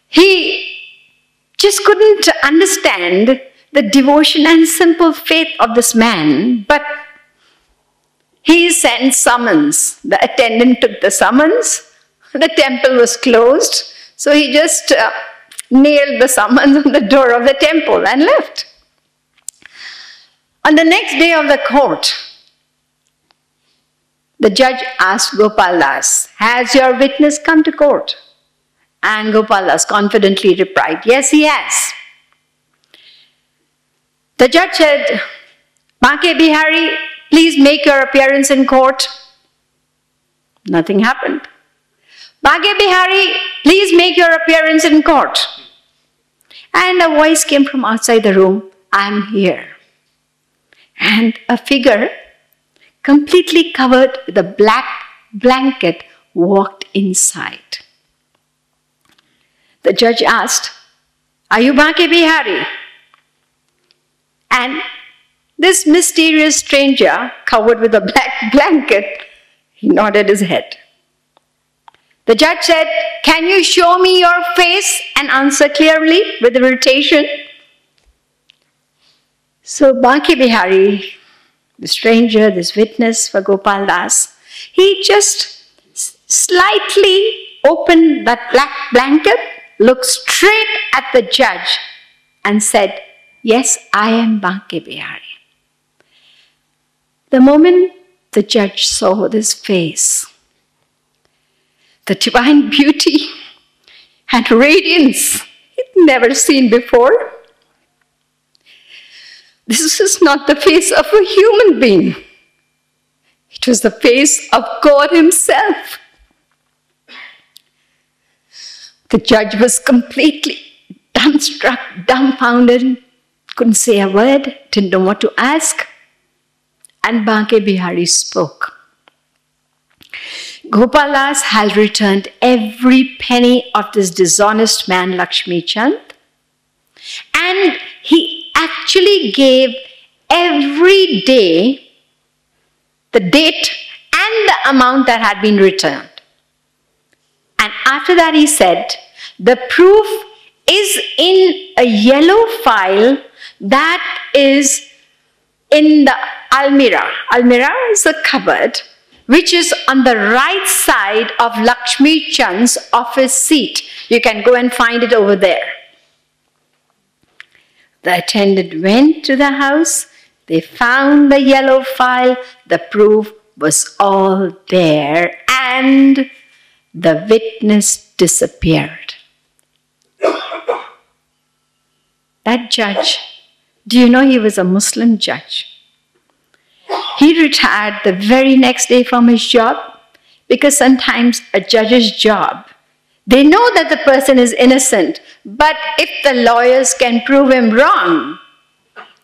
He just couldn't understand the devotion and simple faith of this man, but he sent summons. The attendant took the summons. The temple was closed, so he just nailed the summons on the door of the temple and left. On the next day of the court, the judge asked Gopal Das, "Has your witness come to court?" And Gopal Das confidently replied, "Yes, he has." The judge said, "Banke Bihari, please make your appearance in court." Nothing happened. "Banke Bihari, please make your appearance in court." And a voice came from outside the room, "I'm here." And a figure completely covered with a black blanket walked inside. The judge asked, "Are you Banke Bihari?" And this mysterious stranger, covered with a black blanket, he nodded his head. The judge said, "Can you show me your face and answer clearly with irritation?" So Banke Bihari, the stranger, this witness for Gopal Das, he just slightly opened that black blanket, looked straight at the judge and said, "Yes, I am Banke Bihari." The moment the judge saw this face, the divine beauty and radiance he'd never seen before. This is not the face of a human being. It was the face of God Himself. The judge was completely dumbstruck, dumbfounded, couldn't say a word, didn't know what to ask. And Banke Bihari spoke. "Gopal Das has returned every penny of this dishonest man Lakshmi Chand, and he actually gave every day the date and the amount that had been returned." And after that he said, "The proof is in a yellow file that is in the almirah." Almirah is a cupboard which is on the right side of Lakshmi Chand's office seat. You can go and find it over there. The attendant went to the house. They found the yellow file. The proof was all there, and the witness disappeared. That judge, do you know he was a Muslim judge? He retired the very next day from his job, because sometimes a judge's job, they know that the person is innocent, but if the lawyers can prove him wrong,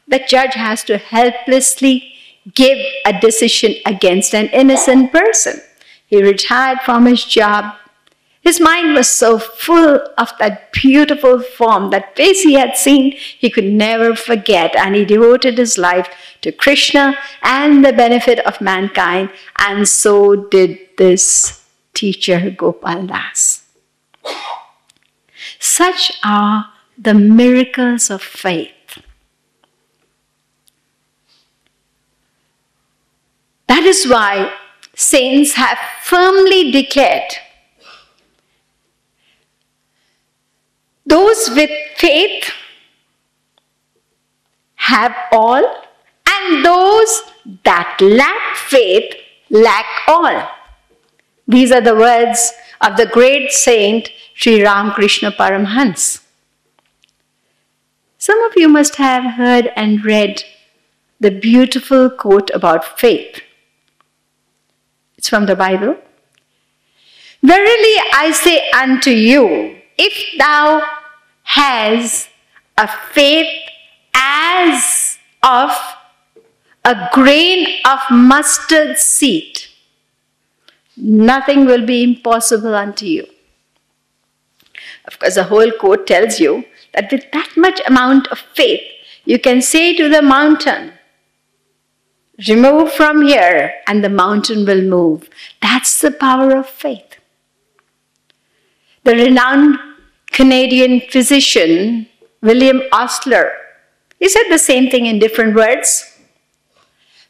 the judge has to helplessly give a decision against an innocent person. He retired from his job. His mind was so full of that beautiful form, that face he had seen, he could never forget, and he devoted his life to Krishna and the benefit of mankind, and so did this teacher Gopal Das. Such are the miracles of faith. That is why saints have firmly declared, those with faith have all, and those that lack faith lack all. These are the words of the great saint Shri Ramakrishna Paramhans. Some of you must have heard and read the beautiful quote about faith. It's from the Bible. "Verily I say unto you, if thou hast a faith as of a grain of mustard seed, nothing will be impossible unto you." Of course, the whole quote tells you that with that much amount of faith, you can say to the mountain, "Remove from here," and the mountain will move. That's the power of faith. The renowned Canadian physician William Osler, he said the same thing in different words.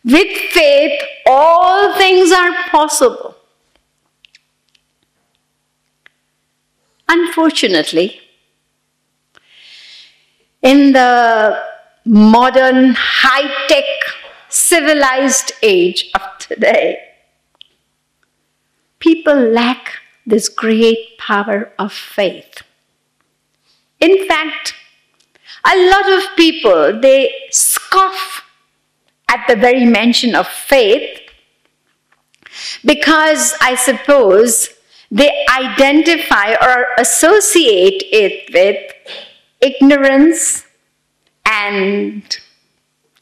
With faith, all things are possible. Unfortunately, in the modern, high-tech, civilized age of today, people lack this great power of faith. In fact, a lot of people, they scoff at the very mention of faith because I suppose they identify or associate it with ignorance and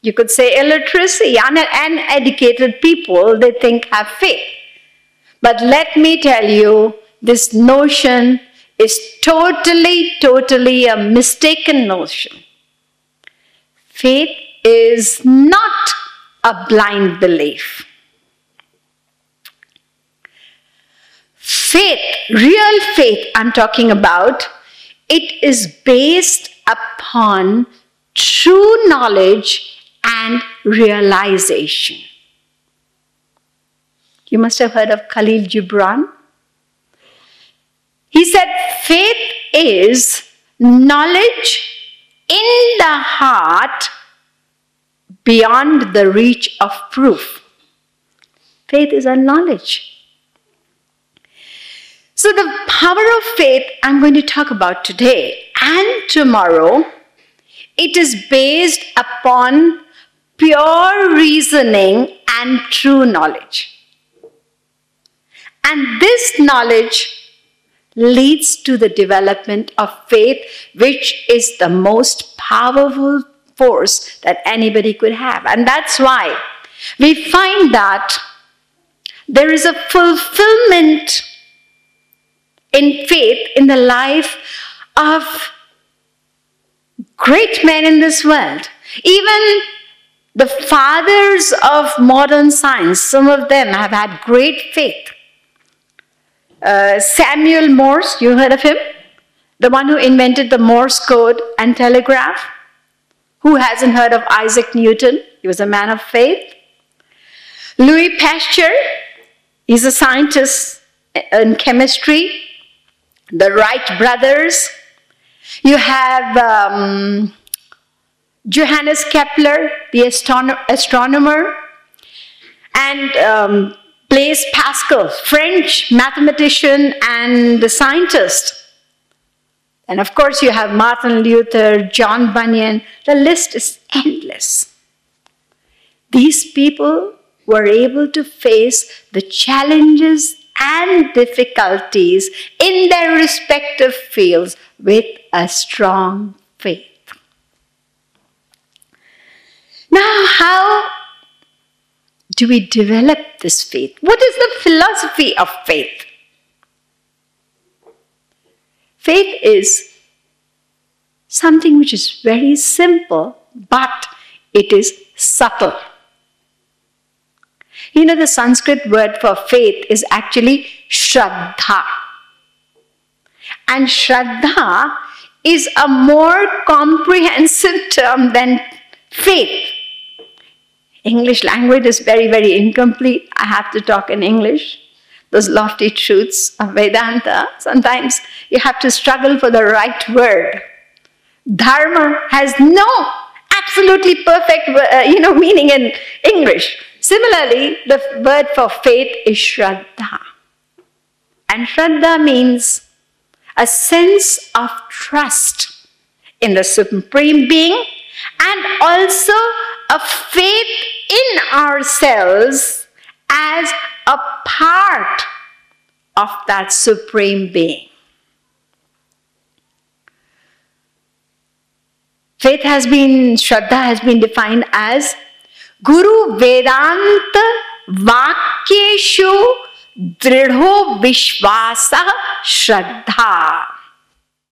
you could say illiteracy. Uneducated people, they think, have faith. But let me tell you, this notion is totally a mistaken notion. Faith is not a blind belief. Faith, real faith I'm talking about, it is based upon true knowledge and realization. You must have heard of Khalil Gibran. He said, faith is knowledge in the heart beyond the reach of proof. Faith is a knowledge. So the power of faith I'm going to talk about today and tomorrow, it is based upon pure reasoning and true knowledge. And this knowledge leads to the development of faith, which is the most powerful force that anybody could have. And that's why we find that there is a fulfillment in faith in the life of great men in this world. Even the fathers of modern science, some of them have had great faith. Samuel Morse, you heard of him? The one who invented the Morse code and telegraph. Who hasn't heard of Isaac Newton? He was a man of faith. Louis Pasteur, he's a scientist in chemistry. The Wright brothers. You have Johannes Kepler, the astronomer. And Blaise Pascal, French mathematician and scientist. And of course you have Martin Luther, John Bunyan. The list is endless. These people were able to face the challenges and difficulties in their respective fields with a strong faith. Now, how do we develop this faith? What is the philosophy of faith? Faith is something which is very simple, but it is subtle. You know, the Sanskrit word for faith is actually Shraddha. And Shraddha is a more comprehensive term than faith. English language is very incomplete. I have to talk in English. Those lofty truths of Vedanta, sometimes you have to struggle for the right word. Dharma has no absolutely perfect meaning in English. Similarly, the word for faith is Shraddha. And Shraddha means a sense of trust in the Supreme Being and also a faith in ourselves as a part of that Supreme Being. Shraddha has been defined as Guru Vedanta Vakyeshu Dridho Vishwasa Shraddha.